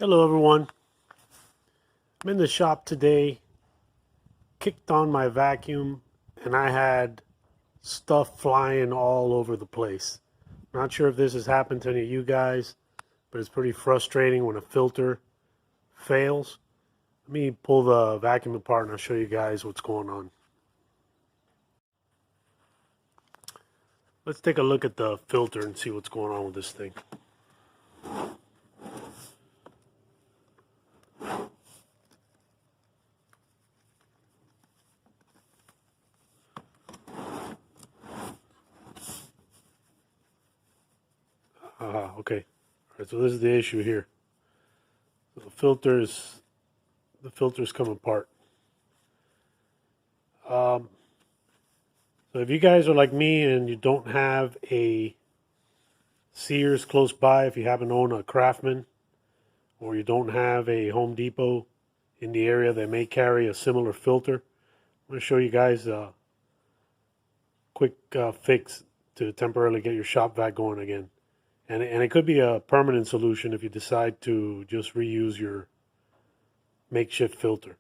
Hello everyone. I'm in the shop today, kicked on my vacuum, and I had stuff flying all over the place. Not sure if this has happened to any of you guys, but it's pretty frustrating when a filter fails. Let me pull the vacuum apart and I'll show you guys what's going on. Let's take a look at the filter and see what's going on with this thing. Okay. All right, so this is the issue here. The filter's come apart. So if you guys are like me and you don't have a Sears close by, if you happen to own a Craftsman, or you don't have a Home Depot in the area that may carry a similar filter, I'm going to show you guys a quick fix to temporarily get your shop vac going again. And it could be a permanent solution if you decide to just reuse your makeshift filter.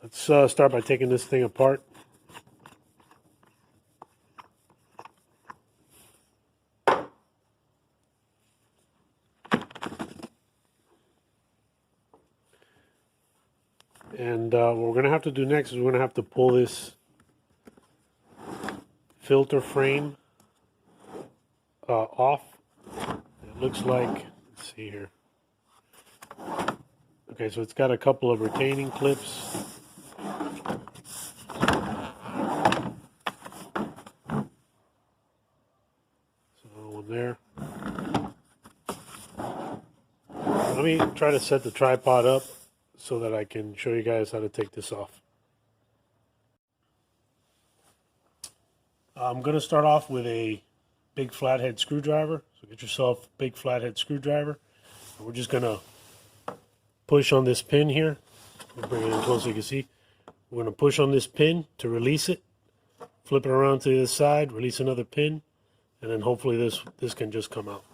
Let's start by taking this thing apart. And what we're going to have to do next is we're going to have to pull this filter frame off. It looks like, let's see here. Okay, so it's got a couple of retaining clips. So one there. Let me try to set the tripod up so that I can show you guys how to take this off. I'm going to start off with a big flathead screwdriver. So get yourself a big flathead screwdriver. And we're just going to push on this pin here. I'll bring it in close so you can see. We're going to push on this pin to release it. Flip it around to the other side, release another pin, and then hopefully this can just come out.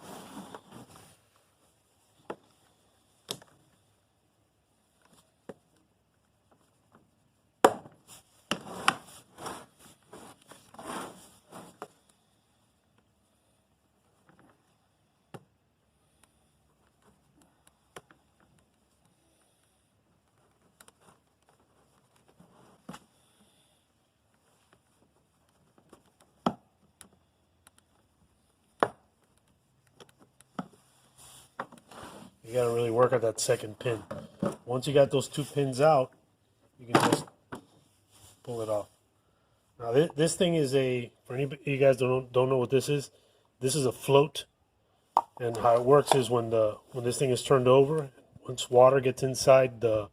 You got to really work at that second pin. Once you got those two pins out, you can just pull it off. Now this thing is for any of you guys don't know what this is a float. And how it works is when this thing is turned over, once water gets inside the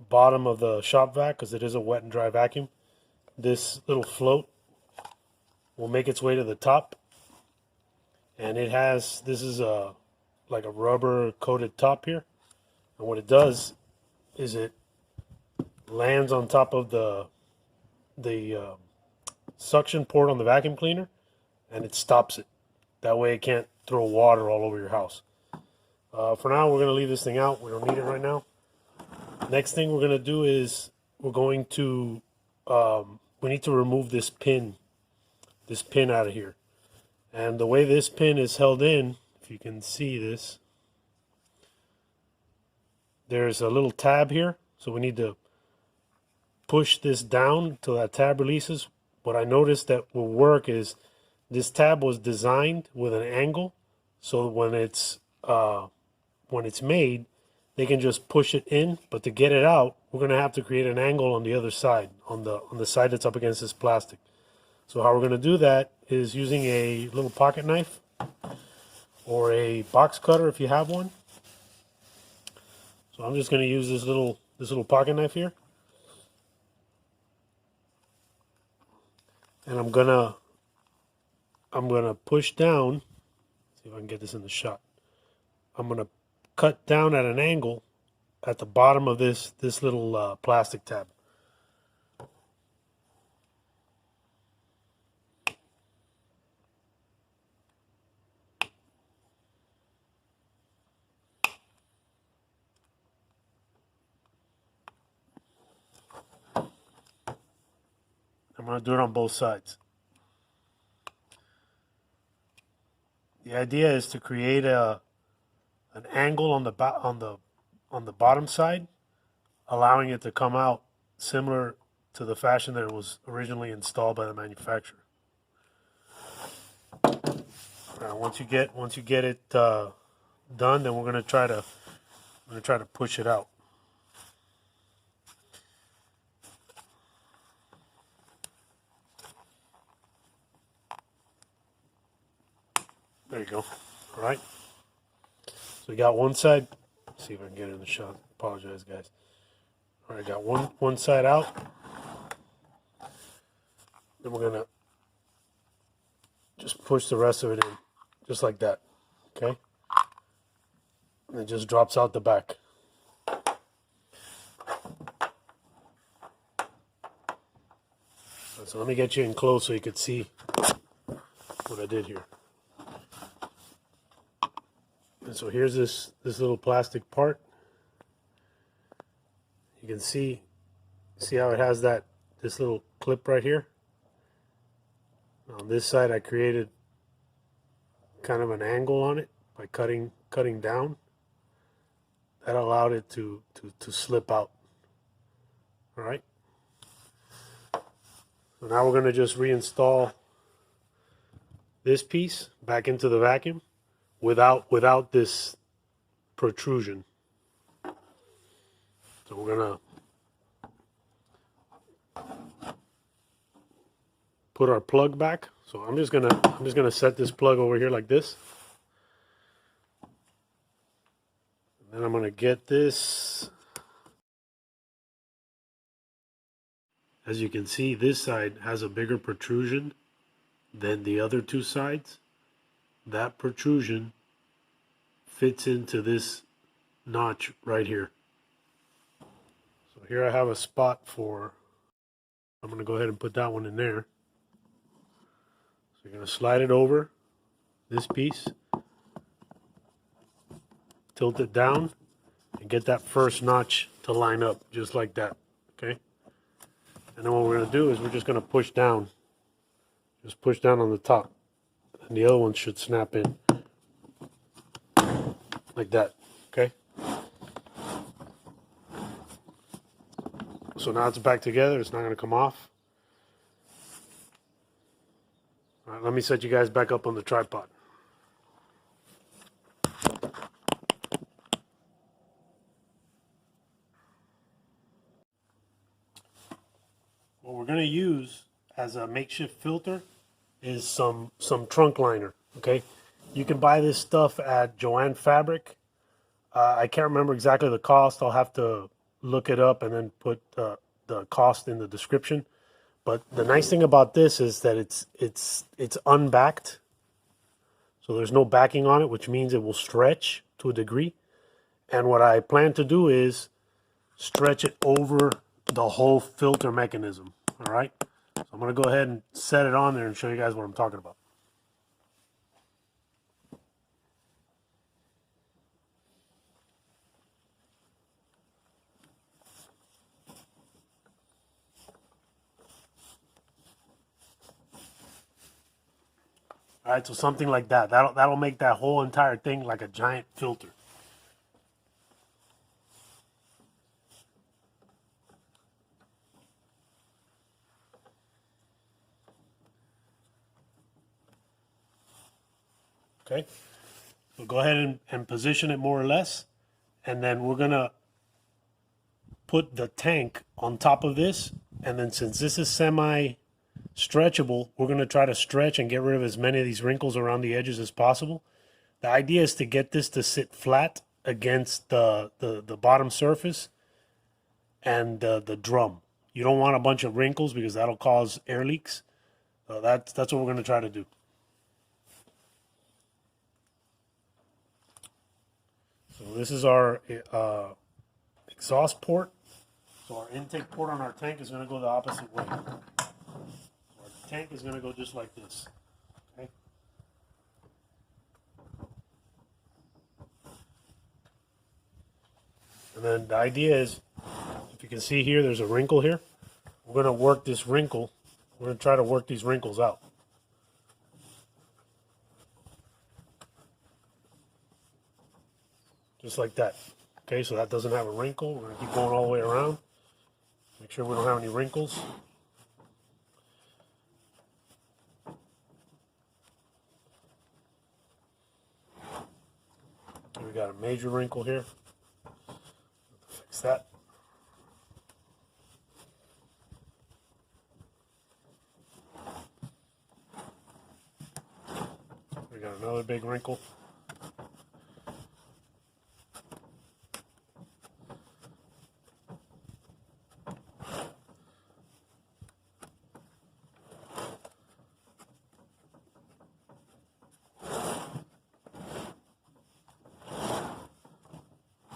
bottom of the shop vac, because it is a wet and dry vacuum, this little float will make its way to the top. And this is like a rubber coated top here. And what it does is it lands on top of the suction port on the vacuum cleaner, and it stops it. That way it can't throw water all over your house. For now, we're going to leave this thing out. We don't need it right now. Next thing we're going to do is we need to remove this pin out of here. And the way this pin is held in, if you can see this, there's a little tab here. So we need to push this down until that tab releases. What I noticed that will work is this tab was designed with an angle, so when it's made, they can just push it in. But to get it out, we're going to have to create an angle on the other side, on the side that's up against this plastic. So how we're going to do that is using a little pocket knife or a box cutter if you have one. So I'm just going to use this little pocket knife here, and I'm gonna push down. See if I can get this in the shot. I'm gonna cut down at an angle at the bottom of this little plastic tab. going to do it on both sides. The idea is to create an angle on the bottom side, allowing it to come out similar to the fashion that it was originally installed by the manufacturer. Now, once you get it done, then we're going to try to push it out. There you go. All right. So we got one side. Let's see if I can get it in the shot. Apologize, guys. All right, got one side out. Then we're gonna just push the rest of it in, just like that. Okay. And it just drops out the back. So let me get you in close so you could see what I did here. And so here's this little plastic part. You can see how it has this little clip right here. On this side I created kind of an angle on it by cutting down. That allowed it to slip out. All right. So now we're going to just reinstall this piece back into the vacuum without this protrusion. So we're going to put our plug back. So I'm just gonna set this plug over here like this. And then I'm gonna get this. As you can see, this side has a bigger protrusion than the other two sides. That protrusion fits into this notch right here. So here I have a spot for, I'm going to go ahead and put that one in there. So you're going to slide it over this piece, tilt it down, and get that first notch to line up just like that. Okay? And then what we're going to do is we're just going to push down. Just push down on the top. And the other one should snap in. Like that. Okay? So now it's back together. It's not going to come off. All right, let me set you guys back up on the tripod. What we're going to use as a makeshift filter is some trunk liner. Okay, you can buy this stuff at Joann Fabric. I can't remember exactly the cost. I'll have to look it up and then put the cost in the description. But the nice thing about this is that it's unbacked, so there's no backing on it, which means it will stretch to a degree. And what I plan to do is stretch it over the whole filter mechanism. All right, so I'm going to go ahead and set it on there and show you guys what I'm talking about. All right, so something like that. That'll make that whole entire thing like a giant filter. Okay, so go ahead and position it more or less, and then we're gonna put the tank on top of this, and then since this is semi-stretchable, we're gonna try to stretch and get rid of as many of these wrinkles around the edges as possible. The idea is to get this to sit flat against the bottom surface and the drum. You don't want a bunch of wrinkles because that'll cause air leaks. So that's what we're gonna try to do. So this is our exhaust port. So our intake port on our tank is going to go the opposite way. So our tank is going to go just like this. Okay. And then the idea is, if you can see here, there's a wrinkle here. We're going to work this wrinkle We're going to try to work these wrinkles out. Just like that. Okay, so that doesn't have a wrinkle. We're going to keep going all the way around. Make sure we don't have any wrinkles. We got a major wrinkle here. Fix that. We got another big wrinkle.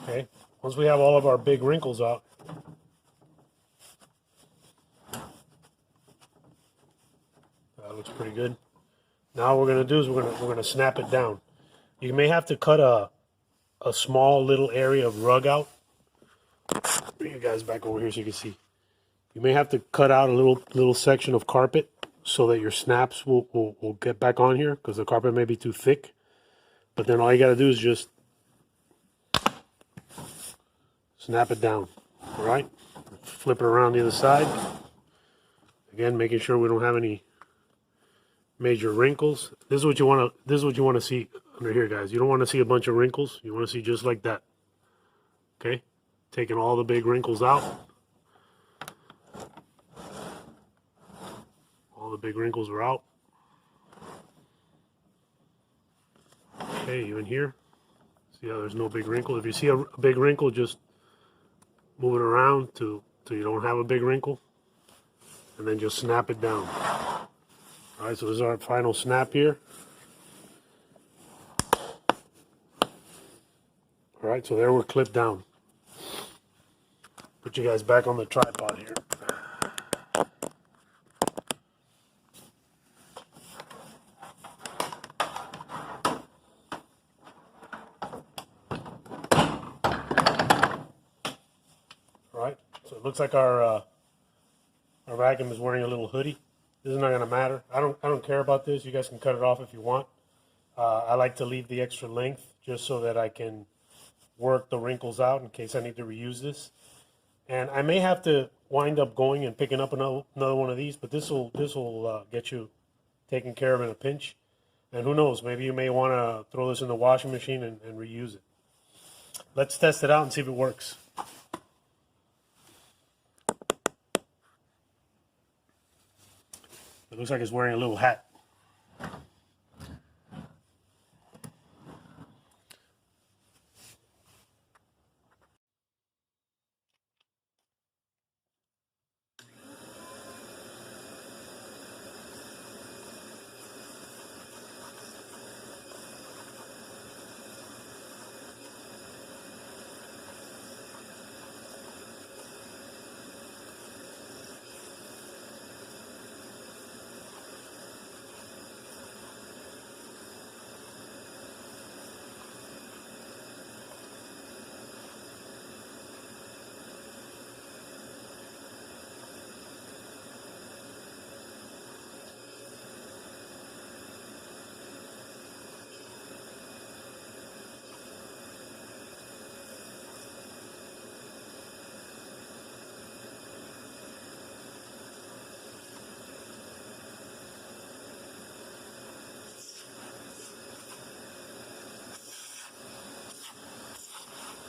Okay, once we have all of our big wrinkles out, that looks pretty good. Now what we're going to do is we're going to snap it down. You may have to cut a small little area of rug out. Bring you guys back over here so you can see. You may have to cut out a little section of carpet so that your snaps will get back on here, because the carpet may be too thick. But then all you got to do is just snap it down. All right, flip it around the other side. Again, making sure we don't have any major wrinkles. This is what you want to. This is what you want to see under here, guys. You don't want to see a bunch of wrinkles. You want to see just like that. Okay, taking all the big wrinkles out. All the big wrinkles are out. Okay, even here. See how there's no big wrinkle? If you see a big wrinkle, just move it around till you don't have a big wrinkle, and then just snap it down. All right, so this is our final snap here. All right, so there we're clipped down. Put you guys back on the tripod here. All right, so it looks like our vacuum is wearing a little hoodie. This is not going to matter. I don't care about this. You guys can cut it off if you want. I like to leave the extra length just so that I can work the wrinkles out in case I need to reuse this. And I may have to wind up going and picking up another one of these, but this will get you taken care of in a pinch. And who knows, maybe you may want to throw this in the washing machine and reuse it. Let's test it out and see if it works. It looks like it's wearing a little hat.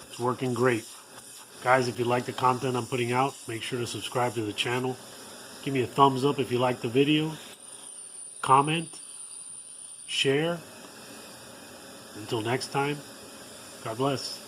It's working great. Guys, if you like the content I'm putting out, make sure to subscribe to the channel. Give me a thumbs up if you like the video. Comment. Share. Until next time, God bless.